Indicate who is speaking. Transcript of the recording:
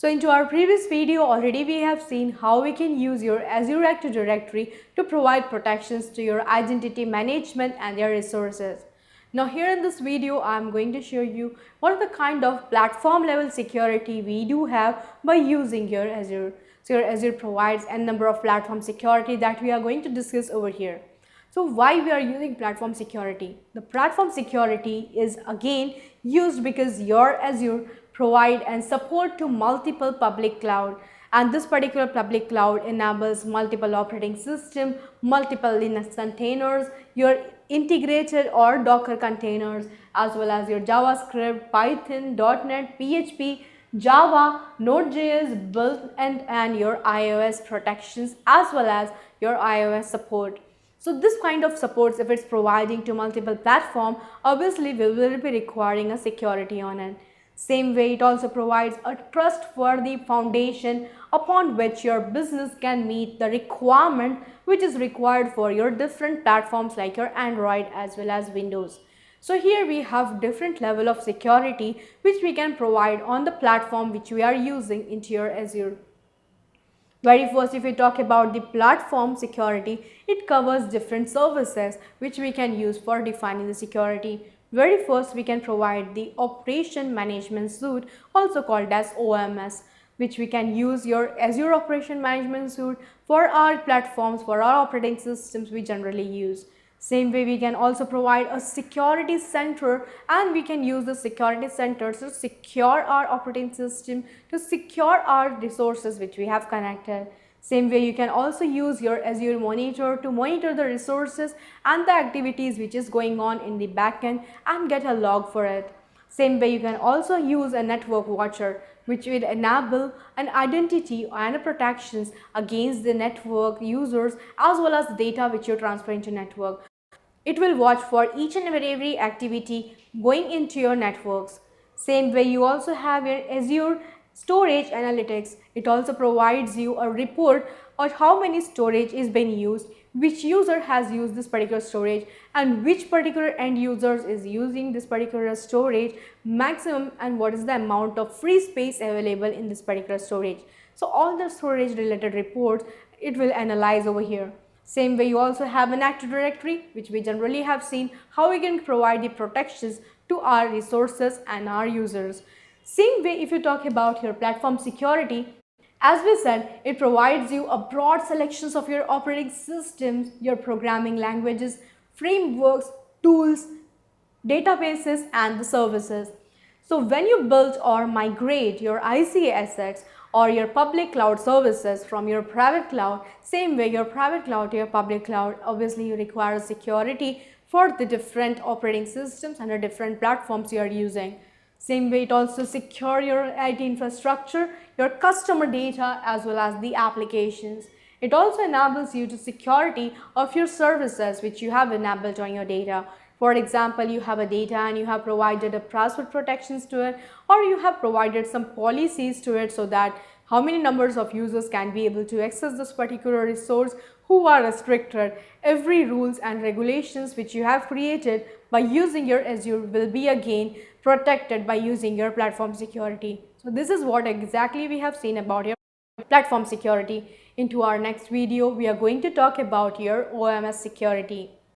Speaker 1: So into our previous video already we have seen how we can use your Azure Active Directory to provide protections to your identity management and their resources. Now here in this video I am going to show you what are the kind of platform level security we do have by using your Azure. So your Azure provides a number of platform security that we are going to discuss over here. So why we are using platform security? The platform security is again used because your Azure provide and support to multiple public cloud, and this particular public cloud enables multiple operating system, multiple Linux containers, your integrated or Docker containers, as well as your JavaScript, Python, .NET, PHP, Java, Node.js, build and your iOS protections as well as your iOS support. So this kind of supports, if it's providing to multiple platform, obviously we will be requiring a security on it. Same way it also provides a trustworthy foundation upon which your business can meet the requirement which is required for your different platforms like your Android as well as Windows. So here we have different level of security which we can provide on the platform which we are using into your Azure. Very first, if we talk about the platform security, it covers different services which we can use for defining the security. Very first, we can provide the Operation Management Suite, also called as OMS, which we can use your Azure Operation Management Suite for our platforms, for our operating systems we generally use. Same way we can also provide a security center, and we can use the security center to secure our operating system, to secure our resources which we have connected. Same way you can also use your Azure Monitor to monitor the resources and the activities which is going on in the backend and get a log for it. Same way you can also use a network watcher which will enable an identity and protections against the network users as well as the data which you transfer into network. It will watch for each and every activity going into your networks. Same way you also have your Azure Storage Analytics. It also provides you a report on how many storage is being used, which user has used this particular storage, and which particular end users is using this particular storage maximum, and what is the amount of free space available in this particular storage. So all the storage related reports it will analyze over here. Same way you also have an Active Directory which we generally have seen how we can provide the protections to our resources and our users. Same way if you talk about your platform security, as we said, it provides you a broad selections of your operating systems, your programming languages, frameworks, tools, databases and the services. So when you build or migrate your ICA assets or your public cloud services from your private cloud, same way your private cloud to your public cloud, obviously you require security for the different operating systems and the different platforms you are using. Same way it also secure your IT infrastructure, your customer data as well as the applications. It also enables you to security of your services which you have enabled on your data. For example, you have a data and you have provided a password protections to it, or you have provided some policies to it so that how many numbers of users can be able to access this particular resource, who are restricted. Every rules and regulations which you have created by using your Azure will be again protected by using your platform security. So this is what exactly we have seen about your platform security. Into our next video, we are going to talk about your OMS security.